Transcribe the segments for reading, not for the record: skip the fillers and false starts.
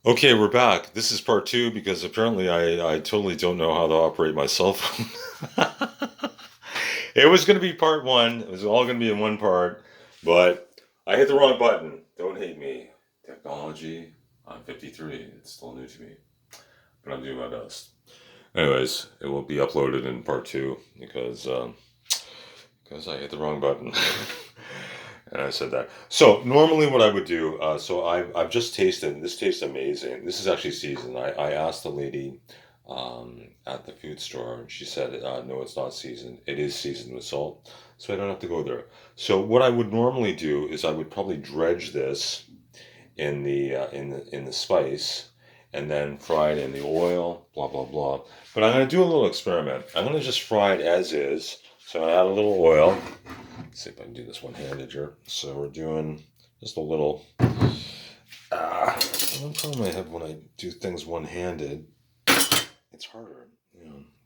Okay, we're back. This is part two because apparently I totally don't know how to operate my cell phone. It was going to be part one. It was all going to be in one part, but I hit the wrong button. Don't hate me. Technology. I'm 53. It's still new to me, but I'm doing my best. Anyways, it will be uploaded in part two because I hit the wrong button. And I said that. So normally, what I would do, so I've just tasted. And this tastes amazing. This is actually seasoned. I asked the lady at the food store, and she said, "No, it's not seasoned. It is seasoned with salt, so I don't have to go there." So what I would normally do is I would probably dredge this in the spice, and then fry it in the oil. Blah blah blah. But I'm going to do a little experiment. I'm going to just fry it as is. So I add a little oil. Let's see if I can do this one-handed here. So we're doing just a little. One problem I have when I do things one-handed, it's harder,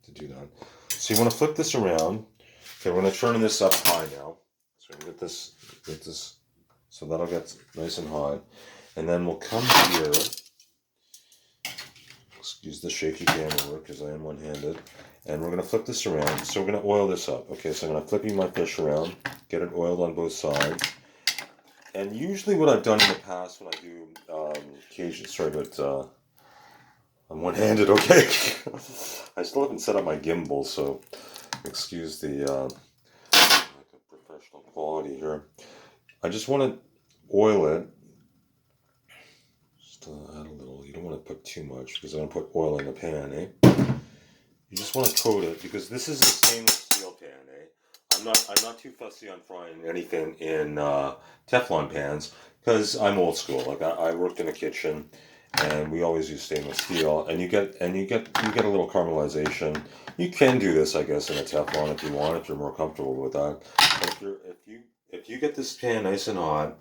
to do that. So you want to flip this around. Okay, we're going to turn this up high now. So we can get this, so that'll get nice and hot, and then we'll come here. Excuse the shaky camera because I am one-handed. And we're going to flip this around. So we're going to oil this up. Okay, so I'm going to flip my fish around, get it oiled on both sides. And usually what I've done in the past when I do Cajun, sorry, but I'm one-handed, okay? I still haven't set up my gimbal, so excuse the professional quality here. I just want to oil it. Just add a little. You don't want to put too much because I'm going to put oil in the pan, eh? You just want to coat it because this is a stainless steel pan, eh? I'm not too fussy on frying anything in Teflon pans because I'm old school. Like I worked in a kitchen and we always use stainless steel, and you get a little caramelization. You can do this, I guess, in a Teflon if you want, if you're more comfortable with that. But if you get this pan nice and hot,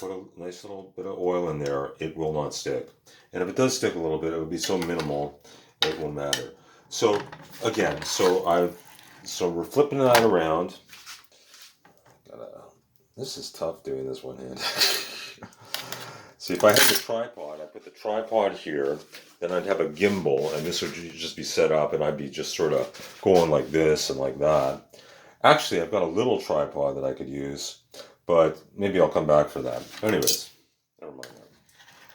put a nice little bit of oil in there, it will not stick. And if it does stick a little bit, it will be so minimal, it won't matter. So again, so we're flipping that around. Gotta, this is tough doing this one hand. See, if I had the tripod, I put the tripod here, then I'd have a gimbal, and this would just be set up, and I'd be just sort of going like this and like that. Actually, I've got a little tripod that I could use, but maybe I'll come back for that. Anyways, never mind that.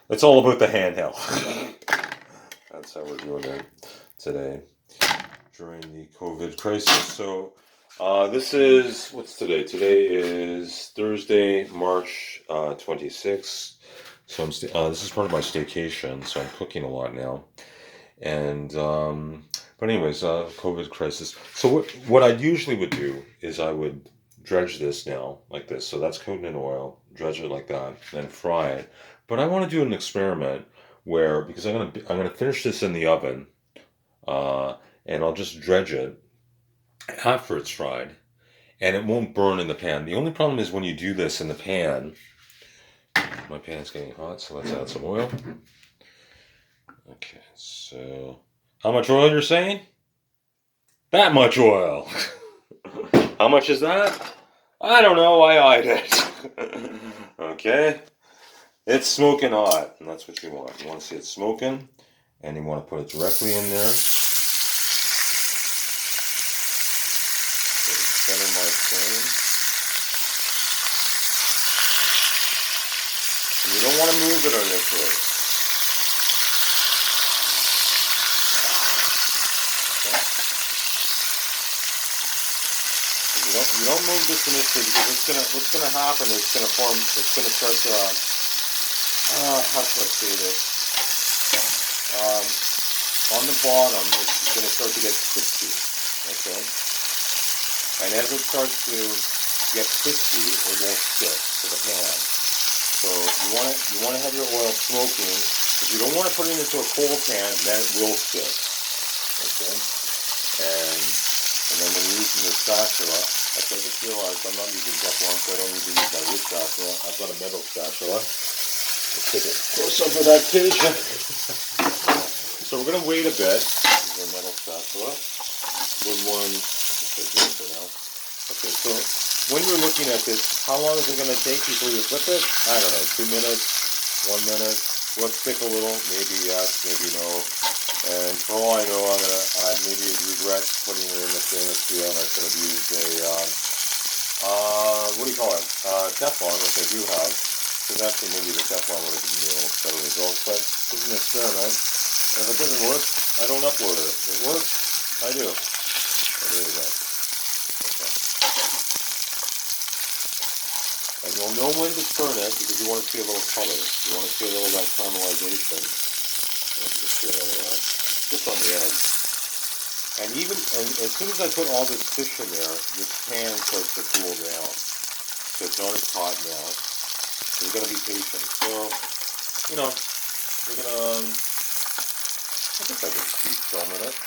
It's all about the handheld. That's how we're doing it today during the COVID crisis. So, this is what's today? Today is Thursday, March 26th. So this is part of my staycation, so I'm cooking a lot now. And but anyways, COVID crisis. So what I usually would do is I would dredge this now like this. So that's coated in oil. Dredge it like that, then fry it. But I want to do an experiment where because I'm gonna finish this in the oven, uh, and I'll just dredge it after it's fried, and it won't burn in the pan. The only problem is when you do this in the pan. My pan's getting hot, so let's add some oil. Okay, so how much oil you're saying? That much oil. How much is that? I don't know. I eyed it. Okay, it's smoking hot, and that's what you want. You want to see it smoking, and you want to put it directly in there. Center my flame. And you don't want to move it initially. You don't move this initially because what's gonna happen is it's gonna start to how should I say this? Um, on the bottom it's gonna start to get crispy. Okay? And as it starts to get crispy, it won't stick to the pan. So you wanna have your oil smoking, but you don't want to put it into a cold pan, then it will stick. Okay? And then when you're using your spatula, actually I just realized I'm not using Teflon, so I don't need to use my wood spatula. I've got a metal spatula. Let's take a close up of that Cajun. So we're gonna wait a bit. This is a metal spatula. Wood one. For now. Okay, so when you're looking at this, how long is it gonna take before you flip it? I don't know, 2 minutes, 1 minute. Will it stick a little? Maybe yes, maybe no. And for all I know, I maybe regret putting it in the stainless steel, and I should have used what do you call it? Teflon, which I do have. Because actually maybe the Teflon would have given me a little better results, but it's an experiment. And if it doesn't work, I don't upload it. If it works, I do. So there you go. And you'll know when to turn it because you want to see a little color. You want to see a little of that caramelization. Just see a little of that. Just on the edge. And as soon as I put all this fish in there, this pan starts to cool down. So it's not as hot now. So we're going to be patient. So, we're going to, I guess I can keep filming it.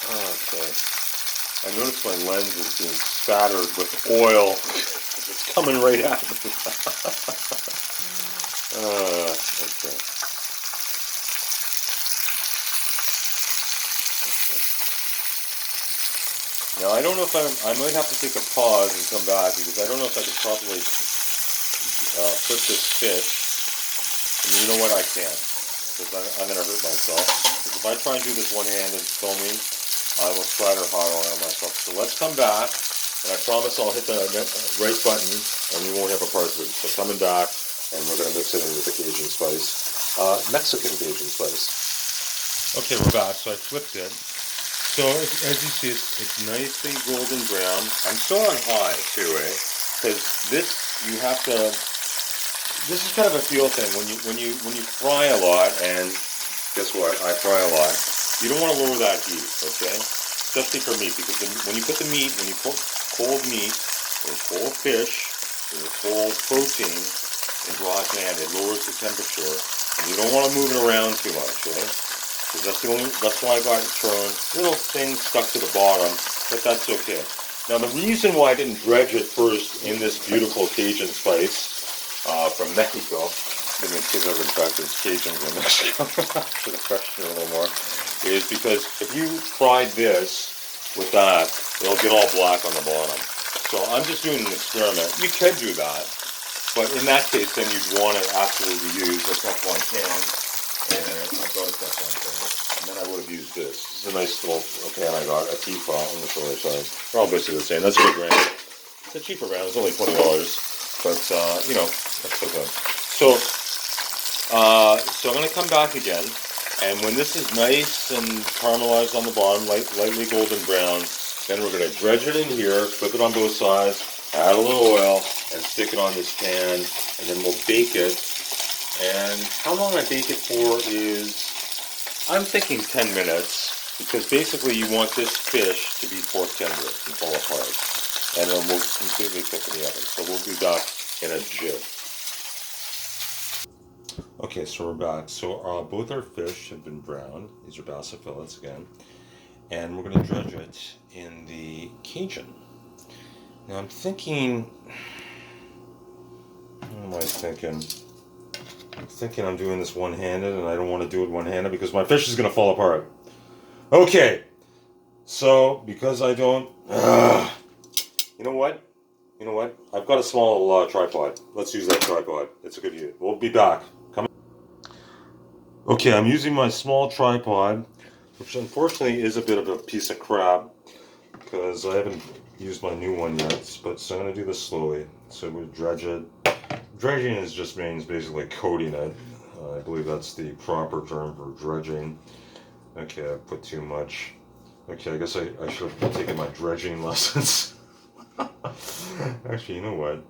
Okay. I noticed my lens is being spattered with oil. It's coming right at me. Okay. Now I don't know if I might have to take a pause and come back because I don't know if I can properly flip this fish. And you know what? I can't because I'm going to hurt myself. Because if I try and do this one-handed filming, I will splatter hot oil on myself. So let's come back, and I promise I'll hit the right button, and we won't have a partridge. So coming back, and we're going to mix it in with the Cajun spice, Mexican Cajun spice. Okay, we're back. So I flipped it. So as you see, it's nicely golden brown. I'm still on high too, because this you have to. This is kind of a feel thing when you fry a lot, and guess what? I fry a lot. You don't want to lower that heat, okay? Especially for meat, because when you put the meat, when you put cold meat or cold fish or cold protein into a hot pan, it lowers the temperature, and you don't want to move it around too much, okay? Because that's why I got little things stuck to the bottom, but that's okay. Now the reason why I didn't dredge it first in this beautiful Cajun spice from Mexico, I mean, kids are infected, Cajuns in Mexico, should have questioned it a little more, is because if you fried this with that, it'll get all black on the bottom. So I'm just doing an experiment. You could do that, but in that case, then you'd want to absolutely use a Teflon pan, and I've got a Teflon pan, and then I would have used this. This is a nice little pan I got, a teapot on the other side. They're all basically the same. That's $1 grand. It's a cheaper brand. It's only $20, but that's so good. So I'm going to come back again, and when this is nice and caramelized on the bottom, lightly golden brown, then we're going to dredge it in here, flip it on both sides, add a little oil, and stick it on this pan, and then we'll bake it. And how long I bake it for is, I'm thinking 10 minutes, because basically you want this fish to be pork tender and fall apart, and then we'll completely cook in the oven. So we'll be back in a jiff. Okay, so we're back. So both our fish have been browned. These are Basa fillets again. And we're going to dredge it in the Cajun. Now I'm thinking, what am I thinking? I'm thinking I'm doing this one-handed, and I don't want to do it one-handed because my fish is going to fall apart. Okay, so because I don't, you know what? I've got a small tripod. Let's use that tripod. It's a good use. We'll be back. Okay, I'm using my small tripod, which unfortunately is a bit of a piece of crap because I haven't used my new one yet, but so I'm going to do this slowly. So we dredge it. Dredging means basically coating it. I believe that's the proper term for dredging. Okay, I put too much. Okay, I guess I should have taken my dredging lessons. Actually, you know what?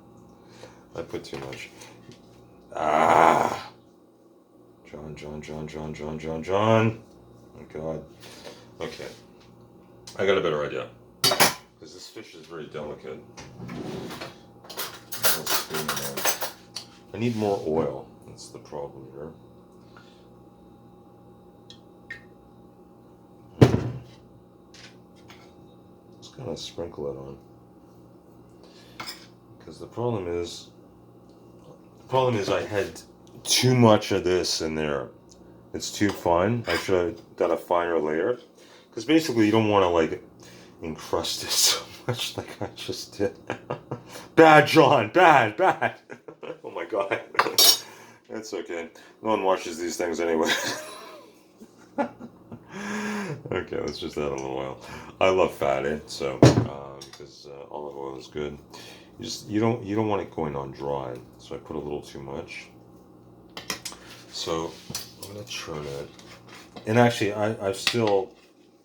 I put too much. John. Oh God. Okay. I got a better idea. Because this fish is very delicate. I need more oil. That's the problem here. Just kind of sprinkle it on. Because the problem is I had too much of this in there. It's too fine. I should have done a finer layer. Because basically you don't want to like encrust it so much like I just did. Bad, John. Bad. Oh my God. It's okay. No one watches these things anyway. Okay, let's just add a little oil. I love fat in, so because olive oil is good. You don't want it going on dry, so I put a little too much. So I'm gonna churn it, and actually I've still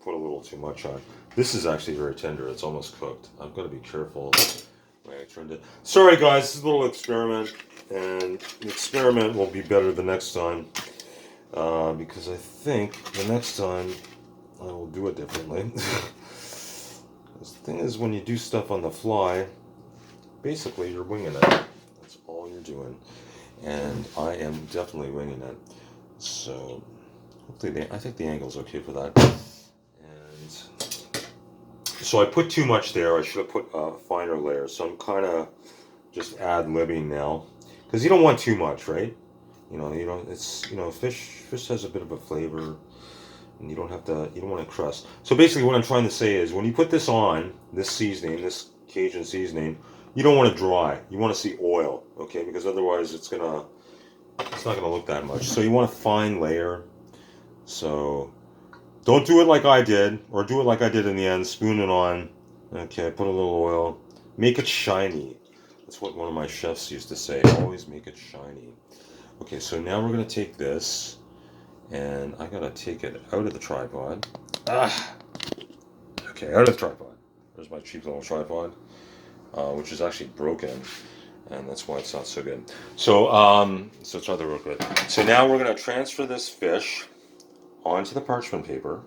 put a little too much on. This is actually very tender. It's almost cooked. I've got to be careful when I turned it. Sorry guys, this is a little experiment, and the experiment will be better the next time because I think the next time I will do it differently. The thing is, when you do stuff on the fly, basically you're winging it. That's all you're doing, and I am definitely winging it. So hopefully, I think the angle's okay for that. And so I put too much there. I should have put a finer layer. So I'm kind of just ad-libbing now, because you don't want too much, right? You don't. It's fish has a bit of a flavor, and you don't want to crust. So basically, what I'm trying to say is, when you put this on, this seasoning, this Cajun seasoning, you don't want it dry. You want to see oil, okay? Because otherwise, it's not gonna look that much. So you want a fine layer. So don't do it like I did, or do it like I did in the end. Spoon it on. Okay, put a little oil. Make it shiny. That's what one of my chefs used to say. Always make it shiny. Okay, so now we're gonna take this, and I gotta take it out of the tripod. Okay, out of the tripod. There's my cheap little tripod, which is actually broken, and that's why it's not so good. So try the real good. So now we're gonna transfer this fish onto the parchment paper,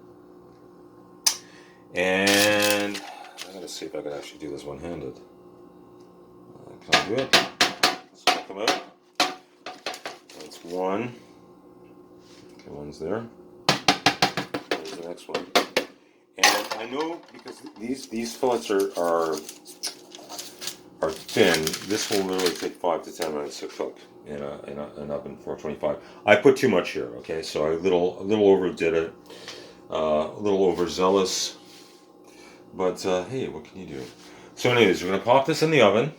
and I gotta see if I can actually do this one-handed. Can I do it? Let's check them out. That's one. Okay, one's there. There's the next one. And I know, because these fillets are thin, this will literally take 5 to 10 minutes to cook in an oven 425. I put too much here, okay? So I a little overdid it, a little overzealous. But hey, what can you do? So anyways, we're gonna pop this in the oven,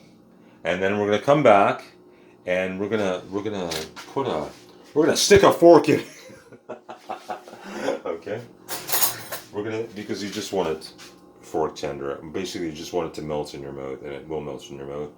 and then we're gonna come back, and we're gonna stick a fork in. Okay. Because you just want it fork tender. Basically, you just want it to melt in your mouth, and it will melt in your mouth.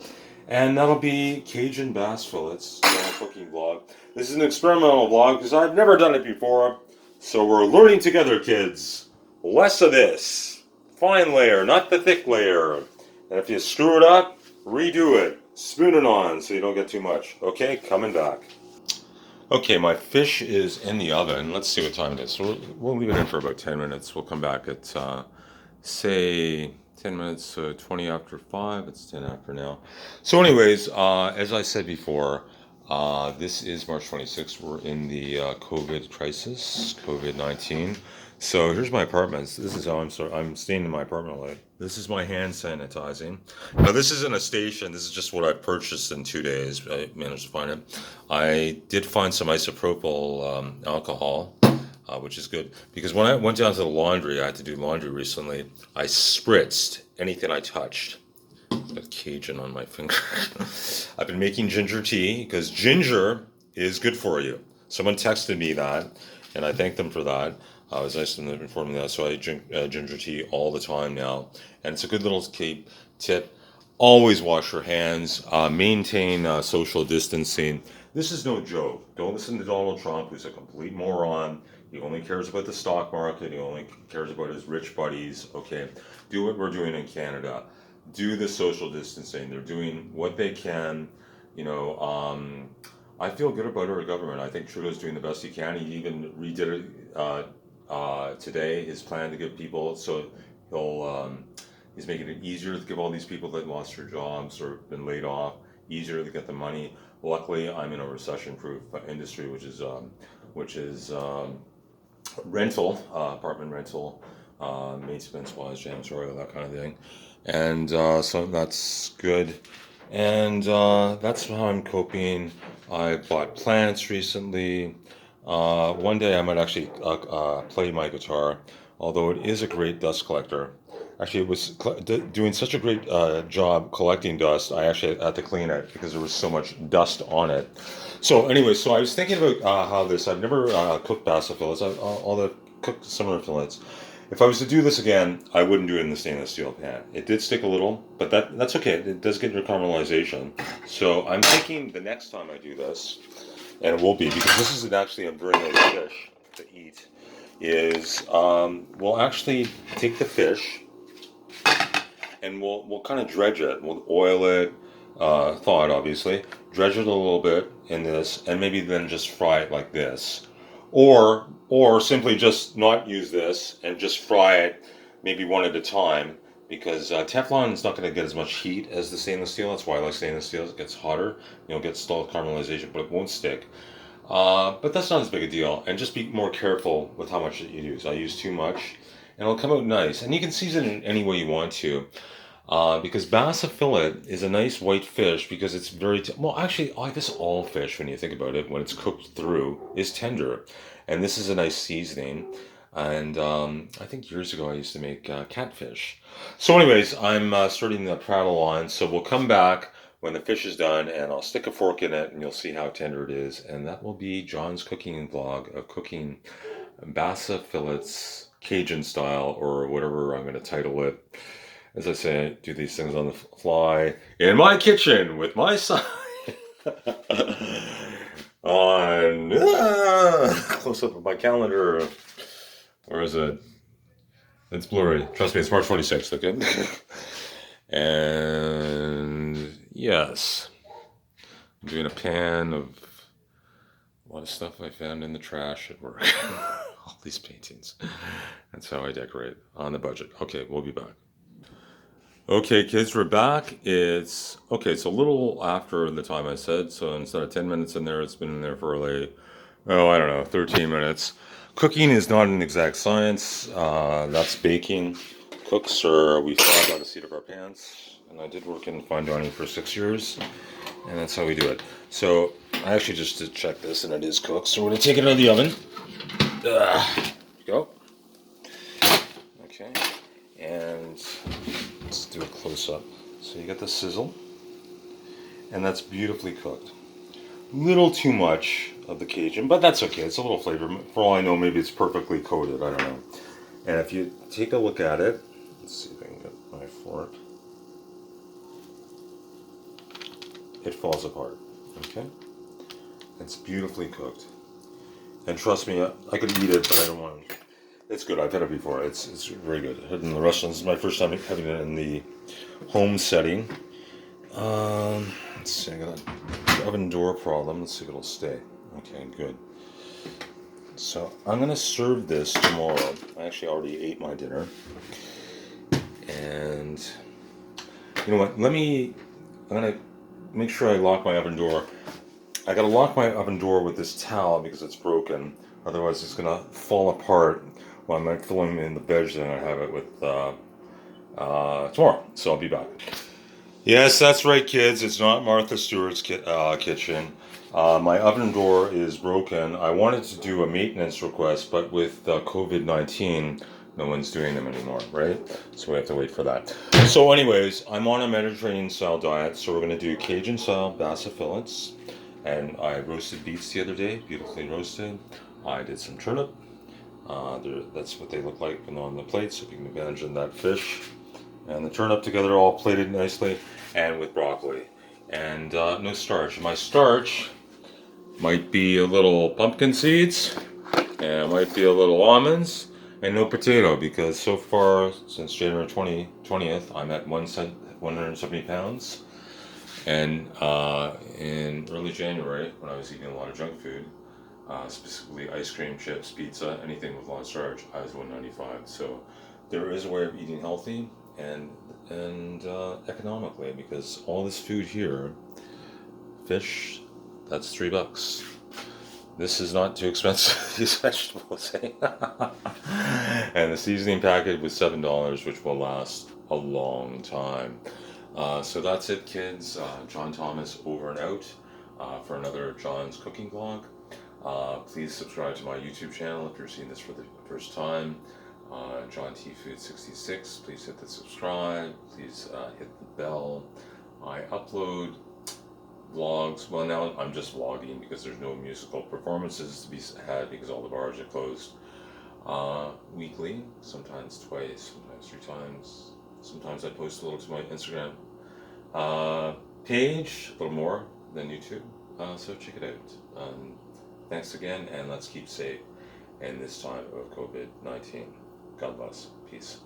And that'll be Cajun bass fillets cooking vlog. This is an experimental vlog because I've never done it before. So we're learning together, kids. Less of this. Fine layer, not the thick layer. And if you screw it up, redo it. Spoon it on so you don't get too much. Okay, coming back. Okay, my fish is in the oven. Let's see what time it is. So we'll leave it in for about 10 minutes. We'll come back at, say, 10 minutes, so 20 after 5. It's 10 after now. So anyways, as I said before, this is March 26th. We're in the COVID crisis, COVID-19. So here's my apartment. This is how I'm staying in my apartment lately. This is my hand sanitizing. Now this isn't a station. This is just what I purchased in 2 days. I managed to find it. I did find some isopropyl alcohol, which is good, because when I went down to the laundry, I had to do laundry recently. I spritzed anything I touched. Got Cajun on my finger. I've been making ginger tea because ginger is good for you. Someone texted me that, and I thanked them for that. I was nice to inform me that, so I drink ginger tea all the time now, and it's a good little tip. Always wash your hands. Maintain social distancing. This is no joke. Don't listen to Donald Trump, who's a complete moron. He only cares about the stock market. He only cares about his rich buddies. Okay, do what we're doing in Canada. Do the social distancing. They're doing what they can. I feel good about our government. I think Trudeau's doing the best he can. He even redid it today. His plan to give people, so he's making it easier to give all these people that lost their jobs or been laid off easier to get the money. Luckily, I'm in a recession-proof industry, which is rental, apartment rental, maintenance-wise, janitorial, that kind of thing. And so that's good. And that's how I'm coping. I bought plants recently. One day I might actually play my guitar, although it is a great dust collector. Actually, it was doing such a great job collecting dust. I actually had to clean it because there was so much dust on it. So anyway, so I was thinking about how this. I've never cooked Basa fillets. All the cooked similar fillets. If I was to do this again, I wouldn't do it in the stainless steel pan. It did stick a little, but that's okay. It does get your caramelization. So I'm thinking the next time I do this, and it will be because this is actually a very nice fish to eat. Is we'll actually take the fish and we'll kind of dredge it. We'll oil it, thaw it obviously, dredge it a little bit in this, and maybe then just fry it like this, or simply just not use this and just fry it maybe one at a time because Teflon is not going to get as much heat as the stainless steel. That's why I like stainless steel. It gets hotter, get stalled caramelization, but it won't stick. But that's not as big a deal, and just be more careful with how much that you use. I use too much, and it'll come out nice. And you can season it in any way you want to, because Basa fillet is a nice white fish because it's very well. Actually, I guess all fish, when you think about it, when it's cooked through, is tender, and this is a nice seasoning. And I think years ago I used to make catfish. So, anyways, I'm starting the prattle on, so we'll come back when the fish is done, and I'll stick a fork in it, and you'll see how tender it is. And that will be John's cooking vlog of cooking Basa fillets, Cajun style, or whatever I'm going to title it. As I say, I do these things on the fly in my kitchen with my son. On close up of my calendar. Where is it? It's blurry. Trust me, it's March 26th, okay? And yes, I'm doing a pan of a lot of stuff I found in the trash at work. All these paintings. That's how I decorate on the budget. Okay, we'll be back. Okay, kids, we're back. It's a little after the time I said, so instead of 10 minutes in there, it's been in there for like, I don't know, 13 minutes. Cooking is not an exact science. That's baking. Cooks we fly by the seat of our pants. And I did work in fine dining for 6 years, and that's how we do it. So I actually just did check this, and it is cooked. So we're gonna take it out of the oven. There you go. Okay, and let's do a close up. So you get the sizzle, and that's beautifully cooked. Little too much of the Cajun, but that's okay. It's a little flavor. For all I know, maybe it's perfectly coated. I don't know. And if you take a look at it, let's see if I can get my fork. It falls apart. Okay, it's beautifully cooked. And trust me, I could eat it, but I don't want to. It's good. I've had it before. It's very good. I had it in the restaurant. This is my first time having it in the home setting. Let's see. I got an oven door problem. Let's see if it'll stay. Okay, good. So I'm gonna serve this tomorrow. I actually already ate my dinner. And you know what? I'm gonna make sure I lock my oven door. I gotta lock my oven door with this towel because it's broken. Otherwise, it's gonna fall apart while I'm filling in the veg. Then I have it with tomorrow. So I'll be back. Yes, that's right, kids. It's not Martha Stewart's kitchen. My oven door is broken. I wanted to do a maintenance request, but with COVID-19, no one's doing them anymore, right? So we have to wait for that. So anyways, I'm on a Mediterranean-style diet, so we're going to do Cajun-style Basa fillets. And I roasted beets the other day, beautifully roasted. I did some turnip. That's what they look like on the plate, so you can imagine that fish and the turnip together all plated nicely, and with broccoli. And no starch. My starch might be a little pumpkin seeds, and it might be a little almonds, and no potato, because so far, since January 20th, I'm at 170 pounds. And in early January, when I was eating a lot of junk food, specifically ice cream, chips, pizza, anything with a lot of starch, I was 195. So there is a way of eating healthy and economically, because all this food here, fish, that's $3. This is not too expensive, these vegetables, eh? And the seasoning packet was $7, which will last a long time. So that's it, kids. John Thomas over and out for another John's cooking vlog. Please subscribe to my YouTube channel if you're seeing this for the first time. John T Food 66. Please hit the subscribe. Please hit the bell. I upload vlogs. Well, now I'm just vlogging because there's no musical performances to be had because all the bars are closed. Weekly, sometimes twice, sometimes 3 times. Sometimes I post a little to my Instagram page, a little more than YouTube. So check it out. Thanks again, and let's keep safe in this time of COVID-19. God bless. Peace.